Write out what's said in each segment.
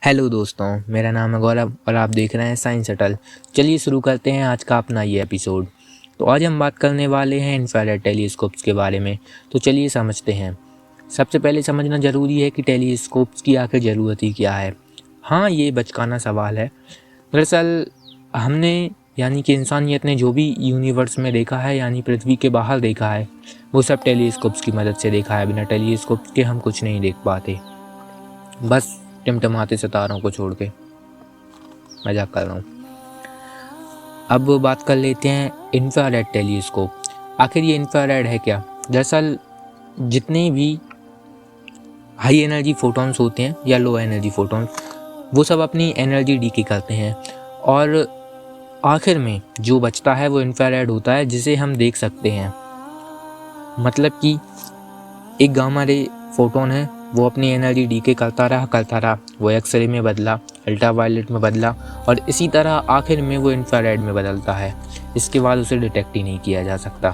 Hello दोस्तों, मेरा नाम है गौरव और आप देख रहे हैं साइंस शटल। चलिए शुरू करते हैं आज का अपना ये एपिसोड। तो आज हम बात करने वाले हैं इंफ्रारेड टेलीस्कोप्स के बारे में। तो चलिए समझते हैं। सबसे पहले समझना ज़रूरी है कि टेलीस्कोप्स की आखिर ज़रूरत ही क्या है। हाँ, ये बचकाना सवाल है। दरअसल हमने यानी कि इंसानियत ने जो भी यूनिवर्स में देखा है यानी पृथ्वी के बाहर देखा है, वो सब टेलीस्कोप्स की मदद से देखा है। बिना टेलीस्कोप्स के हम कुछ नहीं देख पाते, बस टिमटिमाते सितारों को छोड़ के। मजाक कर रहा हूँ। अब बात कर लेते हैं इंफ्रारेड टेलीस्कोप। आखिर ये इंफ्रारेड है क्या? दरअसल जितने भी हाई एनर्जी फोटॉन्स होते हैं या लो एनर्जी फोटॉन्स, वो सब अपनी एनर्जी डीके करते हैं और आखिर में जो बचता है वो इंफ्रारेड होता है, जिसे हम देख सकते हैं। मतलब कि एक गामा रे फोटोन है, वो अपनी एनर्जी डीके करता रहा, वो एक्सरे में बदला, अल्ट्रावायलेट में बदला और इसी तरह आखिर में वो इंफ्रारेड में बदलता है। इसके बाद उसे डिटेक्ट ही नहीं किया जा सकता।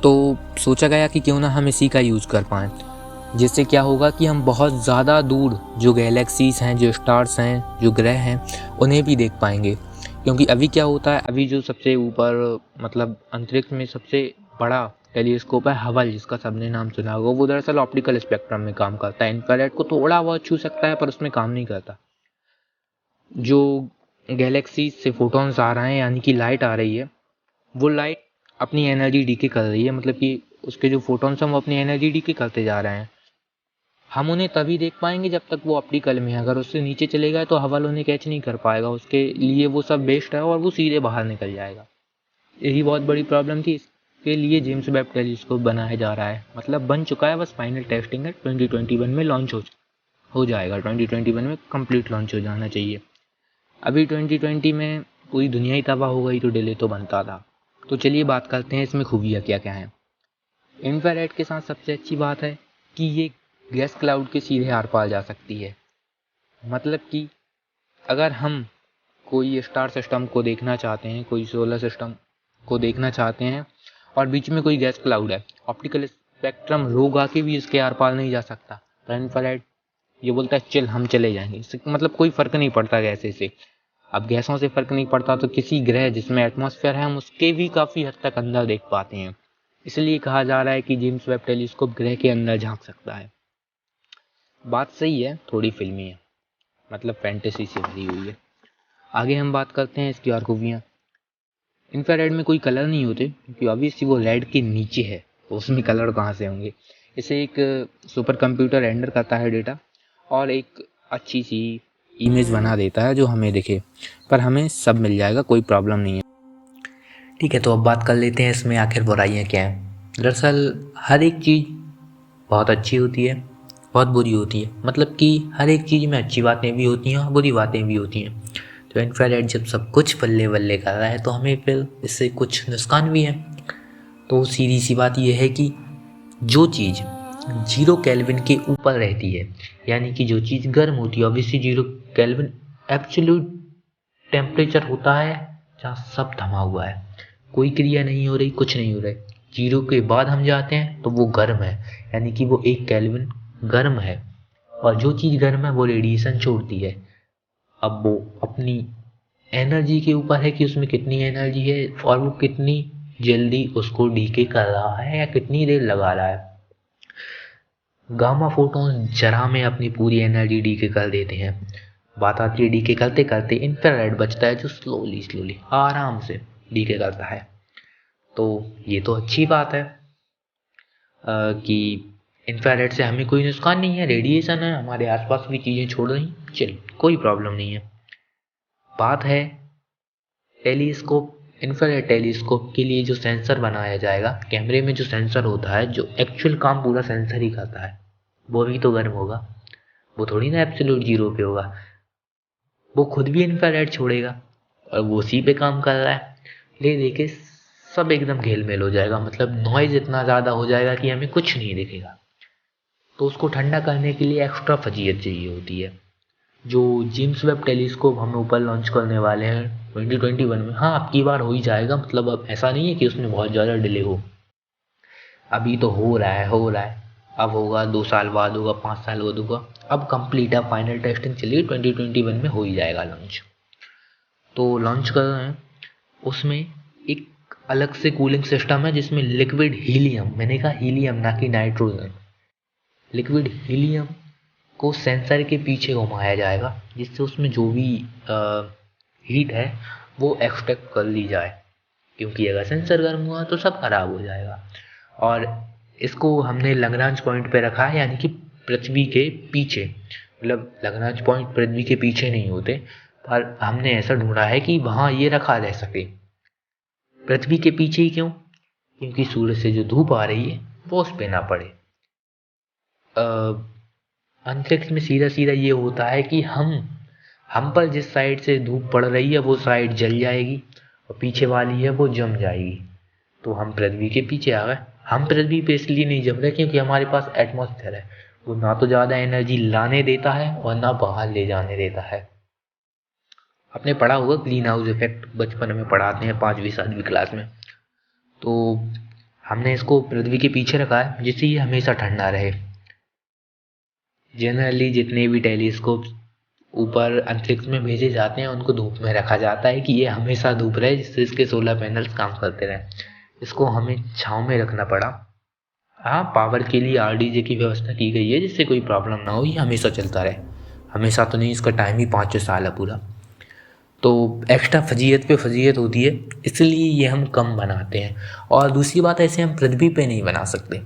तो सोचा गया कि क्यों ना हम इसी का यूज़ कर पाएँ, जिससे क्या होगा कि हम बहुत ज़्यादा दूर जो गैलेक्सीज़ हैं, जो स्टार्स हैं, जो ग्रह हैं, उन्हें भी देख पाएंगे। क्योंकि अभी क्या होता है, अभी जो सबसे ऊपर मतलब अंतरिक्ष में सबसे बड़ा टेलीस्कोप है हबल, जिसका सबने नाम सुना होगा, वो दरअसल ऑप्टिकल स्पेक्ट्रम में काम करता है। इंफ्रारेड को थोड़ा बहुत छू सकता है पर उसमें काम नहीं करता। जो गैलेक्सी से फोटॉन्स आ रहे हैं यानी कि लाइट आ रही है, वो लाइट अपनी एनर्जी डीके कर रही है। मतलब कि उसके जो फोटॉन्स हैं वो अपनी एनर्जी डीके करते जा रहे हैं। हम उन्हें तभी देख पाएंगे जब तक वो ऑप्टिकल में है। अगर उससे नीचे चले गए तो हबल उन्हें कैच नहीं कर पाएगा, उसके लिए वो सब वेस्ट है और वो सीधे बाहर निकल जाएगा। यही बहुत बड़ी प्रॉब्लम थी। इसके लिए जेम्स वेब टेलीस्कोप बनाया जा रहा है, मतलब बन चुका है, बस फाइनल टेस्टिंग है। 2021 में लॉन्च हो जाएगा। 2021 में कंप्लीट लॉन्च हो जाना चाहिए। अभी 2020 में पूरी दुनिया ही तबाह हो गई तो डिले तो बनता था। तो चलिए बात करते हैं इसमें खूबियाँ क्या क्या हैं। इंफ्रारेड के साथ सबसे अच्छी बात है कि ये गैस क्लाउड के सीधे आर पार जा सकती है। मतलब कि अगर हम कोई स्टार सिस्टम को देखना चाहते हैं, कोई सोलर सिस्टम को देखना चाहते हैं और बीच में कोई गैस क्लाउड है, ऑप्टिकल स्पेक्ट्रम रोग आके भी इसके आर पार नहीं जा सकता। पर इंफ्रारेड ये बोलता है चल हम चले जाएंगे। इससे मतलब कोई फर्क नहीं पड़ता गैसे से। अब गैसों से फर्क नहीं पड़ता तो किसी ग्रह जिसमें एटमॉस्फेयर है हम उसके भी काफ़ी हद तक अंदर देख पाते हैं। इसलिए कहा जा रहा है कि जेम्स वेब टेलीस्कोप ग्रह के अंदर झांक सकता है। बात सही है, थोड़ी फिल्मी है, मतलब फैंटेसी से भरी हुई है। आगे हम बात करते हैं इसकी और खूबियाँ। इंफ्रारेड में कोई कलर नहीं होते क्योंकि ऑब्वियसली वो रेड के नीचे है, तो उसमें कलर कहाँ से होंगे। इसे एक सुपर कंप्यूटर रेंडर करता है डेटा और एक अच्छी सी इमेज बना देता है जो हमें दिखे। पर हमें सब मिल जाएगा, कोई प्रॉब्लम नहीं है। ठीक है, तो अब बात कर लेते हैं इसमें आखिर बुराइयाँ क्या हैं। दरअसल हर एक चीज़ बहुत अच्छी होती है, बहुत बुरी होती है। मतलब कि हर एक चीज़ में अच्छी बातें भी होती हैं और बुरी बातें भी होती हैं। तो इंफ्रारेड जब सब कुछ बल्ले बल्ले कर रहा है तो हमें फिर इससे कुछ नुकसान भी है। तो सीधी सी बात यह है कि जो चीज़ 0 केल्विन के ऊपर रहती है, यानी कि जो चीज़ गर्म होती है, ऑब्वियसली 0 केल्विन एब्सोल्यूट टेम्परेचर होता है जहाँ सब थमा हुआ है, कोई क्रिया नहीं हो रही, कुछ नहीं हो रहा है। 0 के बाद हम जाते हैं तो वो गर्म है, यानी कि वो 1 केल्विन गर्म है। और जो चीज़ गर्म है वो रेडिएशन छोड़ती है। अब वो अपनी एनर्जी के ऊपर है कि उसमें कितनी एनर्जी है और वो कितनी जल्दी उसको डीके कर रहा है या कितनी देर लगा रहा है। गामा फोटोन जरा में अपनी पूरी एनर्जी डीके कर देते हैं। बात आती है डीके करते करते इंफ्रारेड बचता है जो स्लोली स्लोली आराम से डीके करता है। तो ये तो अच्छी बात है कि इंफ्रारेड से हमें कोई नुकसान नहीं है, रेडिएशन है, हमारे आसपास भी चीज़ें छोड़ रही, चल कोई प्रॉब्लम नहीं है। बात है टेलीस्कोप। इंफ्रारेड टेलीस्कोप के लिए जो सेंसर बनाया जाएगा, कैमरे में जो सेंसर होता है जो एक्चुअल काम पूरा सेंसर ही करता है, वो भी तो गर्म होगा। वो थोड़ी ना एब्सोल्यूट 0 पे होगा, वो खुद भी इंफ्रारेड छोड़ेगा और वो उसी पे काम कर रहा है। ले देके सब एकदम घेलमेल हो जाएगा, मतलब नॉइज इतना ज़्यादा हो जाएगा कि हमें कुछ नहीं दिखेगा। तो उसको ठंडा करने के लिए एक्स्ट्रा फजीयत चाहिए होती है। जो जेम्स वेब टेलीस्कोप हम ऊपर लॉन्च करने वाले हैं 2021 में, हाँ अब की बार हो ही जाएगा। मतलब अब ऐसा नहीं है कि उसमें बहुत ज़्यादा डिले हो, अभी तो हो रहा है, अब होगा 2 साल बाद होगा, 5 साल बाद होगा। अब कंप्लीट है, फाइनल टेस्टिंग चलिए 2021 में हो ही जाएगा लॉन्च। तो लॉन्च कर रहे हैं, उसमें एक अलग से कूलिंग सिस्टम है जिसमें लिक्विड हीलियम, मैंने कहा हीलियम ना कि नाइट्रोजन, लिक्विड हीलियम को सेंसर के पीछे घुमाया जाएगा जिससे उसमें जो भी हीट है वो एक्सट्रैक्ट कर ली जाए, क्योंकि अगर सेंसर गर्म हुआ तो सब खराब हो जाएगा। और इसको हमने लैग्रांज पॉइंट पे रखा है, यानी कि पृथ्वी के पीछे, मतलब लैग्रांज पॉइंट पृथ्वी के पीछे नहीं होते, पर हमने ऐसा ढूंढा है कि वहाँ ये रखा जा सके। पृथ्वी के पीछे ही क्यों? क्योंकि सूरज से जो धूप आ रही है वो उस पे ना पड़े। अंतरिक्ष में सीधा सीधा ये होता है कि हम पर जिस साइड से धूप पड़ रही है वो साइड जल जाएगी और पीछे वाली है वो जम जाएगी। तो हम पृथ्वी के पीछे आ गए। हम पृथ्वी पे इसलिए नहीं जम रहे क्योंकि हमारे पास एटमॉस्फेयर है, वो ना तो ज़्यादा एनर्जी लाने देता है और ना बाहर ले जाने देता है। आपने पढ़ा होगा ग्रीन हाउस इफेक्ट, बचपन में पढ़ाते हैं 5वीं 7वीं क्लास में। तो हमने इसको पृथ्वी के पीछे रखा है जिससे ये हमेशा ठंडा रहे। जनरली जितने भी टेलीस्कोप ऊपर अंतरिक्ष में भेजे जाते हैं उनको धूप में रखा जाता है कि ये हमेशा धूप रहे, जिससे इसके सोलर पैनल्स काम करते रहें। इसको हमें छाँव में रखना पड़ा। हाँ, पावर के लिए आरडीजे की व्यवस्था की गई है जिससे कोई प्रॉब्लम ना हो, ये हमेशा चलता रहे। हमेशा तो नहीं, इसका टाइम ही 5-6 साल है पूरा। तो एक्स्ट्रा फजीयत पे फजीयत होती है, इसलिए ये हम कम बनाते हैं। और दूसरी बात, ऐसे हम पृथ्वी पे नहीं बना सकते।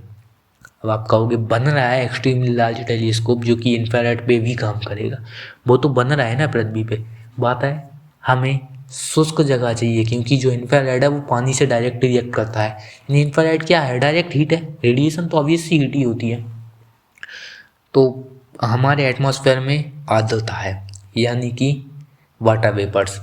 अब आप कहोगे बन रहा है एक्सट्रीमली लार्ज टेलीस्कोप जो कि इंफ्रारेड पे भी काम करेगा, वो तो बन रहा है ना पृथ्वी पे। बात है हमें शुष्क जगह चाहिए, क्योंकि जो इंफ्रारेड है वो पानी से डायरेक्ट रिएक्ट करता है। इंफ्रारेड क्या है? डायरेक्ट हीट है, रेडिएशन तो ऑब्वियस सी हीट ही होती है। तो हमारे एटमॉस्फेयर में आर्द्रता है, यानी कि वाटर वेपर्स।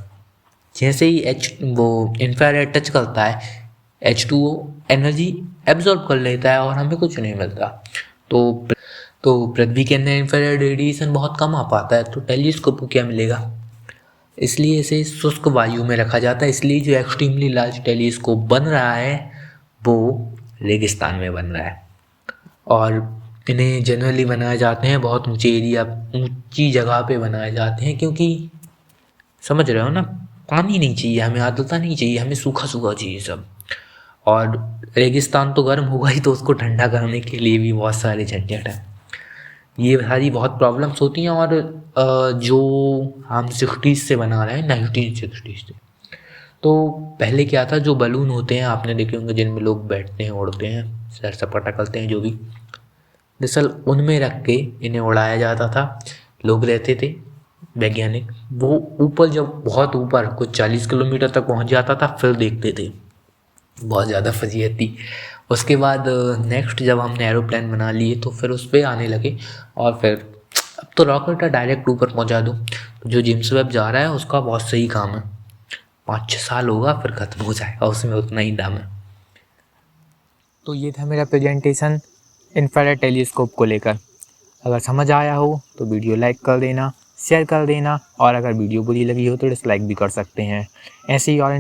जैसे ही वो इंफ्रारेड टच करता है, H2O एनर्जी एब्जॉर्ब कर लेता है और हमें कुछ नहीं मिलता। तो पृथ्वी के अंदर इंफ्रारेड रेडिएशन बहुत कम आ पाता है, तो टेलीस्कोप को क्या मिलेगा? इसलिए इसे शुष्क वायु में रखा जाता है। इसलिए जो एक्सट्रीमली लार्ज टेलीस्कोप बन रहा है वो रेगिस्तान में बन रहा है। और इन्हें जनरली बनाए जाते हैं बहुत ऊंचे एरिया, ऊंची जगह पे बनाए जाते हैं, क्योंकि समझ रहे हो ना, पानी नहीं चाहिए हमें, आर्द्रता नहीं चाहिए हमें, सूखा सूखा चाहिए सब। और रेगिस्तान तो गर्म होगा ही, तो उसको ठंडा करने के लिए भी बहुत सारे झंझट हैं। ये सारी बहुत प्रॉब्लम्स होती हैं। और जो हम 60s से बना रहे हैं, 1960s से, तो पहले क्या था, जो बलून होते हैं आपने देखे होंगे जिनमें लोग बैठते हैं, उड़ते हैं, सैर सपाटा करते हैं, जो भी, दरअसल उनमें रख के इन्हें उड़ाया जाता था। लोग रहते थे वैज्ञानिक, वो ऊपर, जब बहुत ऊपर कुछ 40 किलोमीटर तक पहुंच जाता था फिर देखते थे। बहुत ज़्यादा फजीहत थी। उसके बाद नेक्स्ट जब हमने एरोप्लेन बना लिए तो फिर उस पर आने लगे, और फिर अब तो रॉकेट है, डायरेक्ट ऊपर पहुंचा दो। तो जो जेम्स वेब जा रहा है उसका बहुत सही काम है, 5-6 साल होगा फिर ख़त्म हो जाएगा, उसमें उतना ही दाम है। तो ये था मेरा प्रेजेंटेशन इंफ्रारेड टेलीस्कोप को लेकर। अगर समझ आया हो तो वीडियो लाइक कर देना, शेयर कर देना, और अगर वीडियो बुरी लगी हो तो डिसलाइक भी कर सकते हैं। ऐसे ही और